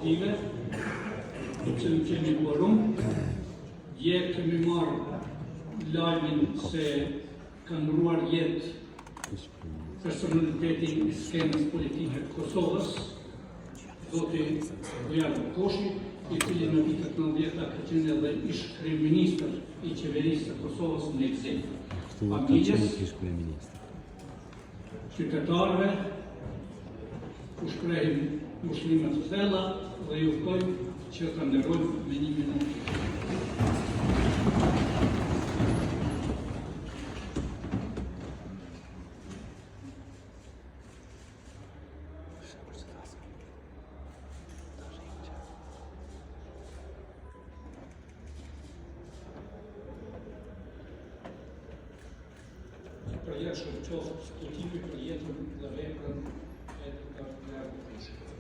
legislative, që në kemi quorum. Dje kemi marrë lajmin se ka ndruar jetë personaliteti i skenës politike të Kosovës, zoti Bujar Koshi, i cili në vitet 90 ka qenë edhe ish kryeministër i qeverisë të Kosovës në ekzil. Familjes, qytetarëve, u shprehim muslimet të thella dhe ju ftoj që të nderojmë me 1 minutë. Për jetë shumë qoftë, kultivi për jetën dhe veprën e të të